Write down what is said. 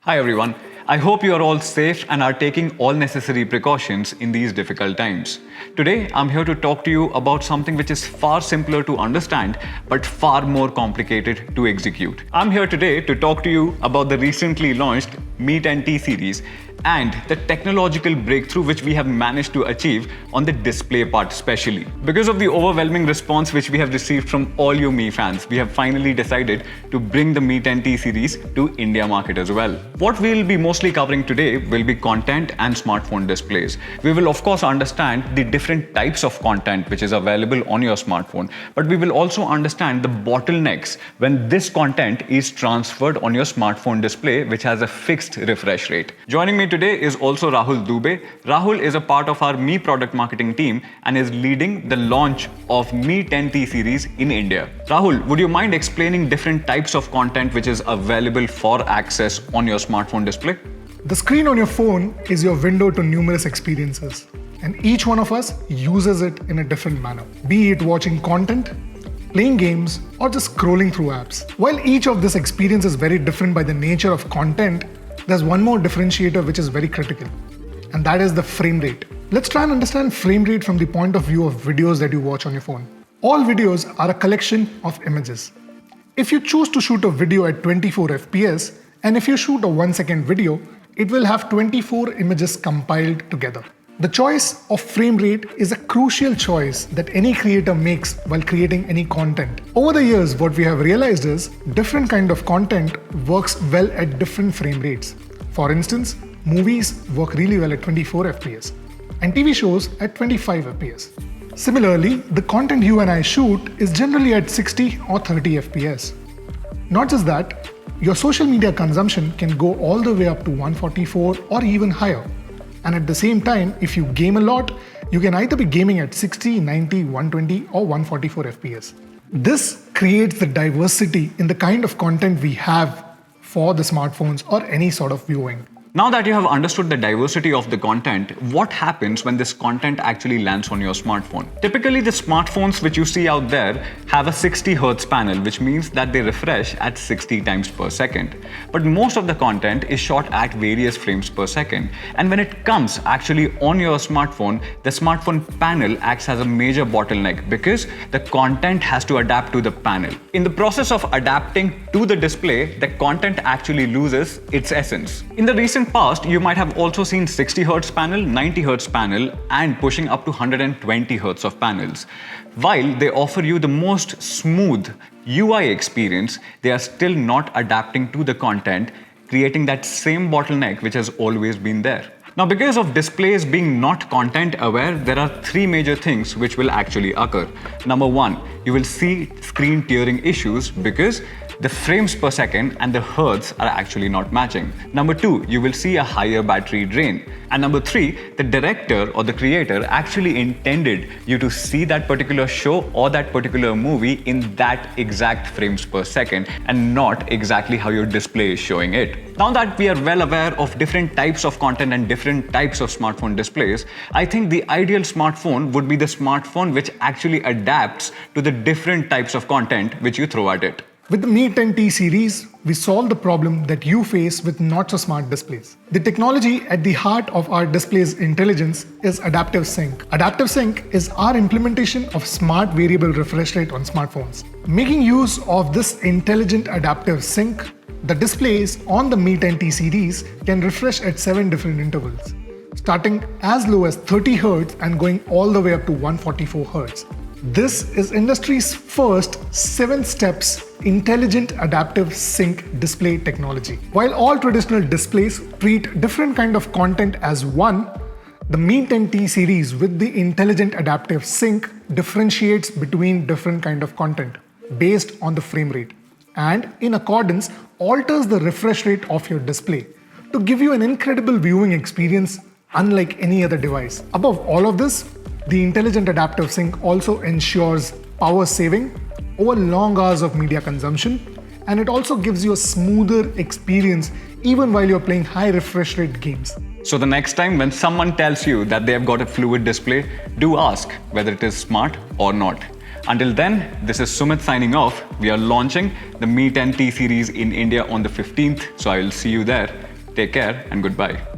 Hi everyone. I hope you are all safe and are taking all necessary precautions in these difficult times. Today, I'm here to talk to you about something which is far simpler to understand but far more complicated to execute. I'm here today to talk to you about the recently launched Mi 10T series and the technological breakthrough which we have managed to achieve on the display part especially. Because of the overwhelming response which we have received from all you Mi fans, we have finally decided to bring the Mi 10T series to India market as well. What we'll be mostly covering today will be content and smartphone displays. We will of course understand the different types of content which is available on your smartphone, but we will also understand the bottlenecks when this content is transferred on your smartphone display which has a fixed refresh rate. Joining me today is also Rahul Dubey. Rahul is a part of our Mi product marketing team and is leading the launch of Mi 10T series in India. Rahul, would you mind explaining different types of content which is available for access on your smartphone display? The screen on your phone is your window to numerous experiences, and each one of us uses it in a different manner, be it watching content, playing games, or just scrolling through apps. While each of this experience is very different by the nature of content, there's one more differentiator which is very critical, and that is the frame rate. Let's try and understand frame rate from the point of view of videos that you watch on your phone. All videos are a collection of images. If you choose to shoot a video at 24 FPS, and if you shoot a 1-second video, it will have 24 images compiled together. The choice of frame rate is a crucial choice that any creator makes while creating any content. Over the years, what we have realized is different kind of content works well at different frame rates. For instance, movies work really well at 24 FPS and TV shows at 25 FPS. Similarly, the content you and I shoot is generally at 60 or 30 FPS. Not just that, your social media consumption can go all the way up to 144 or even higher. And at the same time, if you game a lot, you can either be gaming at 60, 90, 120 or 144 FPS. This creates the diversity in the kind of content we have for the smartphones or any sort of viewing. Now that you have understood the diversity of the content, what happens when this content actually lands on your smartphone? Typically, the smartphones which you see out there have a 60 Hz panel, which means that they refresh at 60 times per second. But most of the content is shot at various frames per second. And when it comes actually on your smartphone, the smartphone panel acts as a major bottleneck because the content has to adapt to the panel. In the process of adapting to the display, the content actually loses its essence. In the recent past, you might have also seen 60 Hz panel, 90 Hz panel, and pushing up to 120 Hz of panels. While they offer you the most smooth UI experience, they are still not adapting to the content, creating that same bottleneck which has always been there. Now, because of displays being not content aware, there are three major things which will actually occur. Number one, you will see screen tearing issues because the frames per second and the hertz are actually not matching. Number two, you will see a higher battery drain. And number three, the director or the creator actually intended you to see that particular show or that particular movie in that exact frames per second and not exactly how your display is showing it. Now that we are well aware of different types of content and different types of smartphone displays, I think the ideal smartphone would be the smartphone which actually adapts to the different types of content which you throw at it. With the Mi 10T series, we solve the problem that you face with not so smart displays. The technology at the heart of our display's intelligence is Adaptive Sync. Adaptive Sync is our implementation of smart variable refresh rate on smartphones. Making use of this intelligent Adaptive Sync, the displays on the Mi 10T series can refresh at 7 different intervals, starting as low as 30 Hz and going all the way up to 144 Hz. This is industry's first 7 steps intelligent adaptive sync display technology. While all traditional displays treat different kind of content as one, the Mi 10T series with the intelligent adaptive sync differentiates between different kind of content based on the frame rate and in accordance alters the refresh rate of your display to give you an incredible viewing experience unlike any other device. Above all of this, the intelligent adaptive sync also ensures power saving over long hours of media consumption, and it also gives you a smoother experience even while you're playing high refresh rate games. So the next time when someone tells you that they have got a fluid display, do ask whether it is smart or not. Until then, this is Sumit signing off. We are launching the Mi 10T series in India on the 15th, so I will see you there. Take care and goodbye.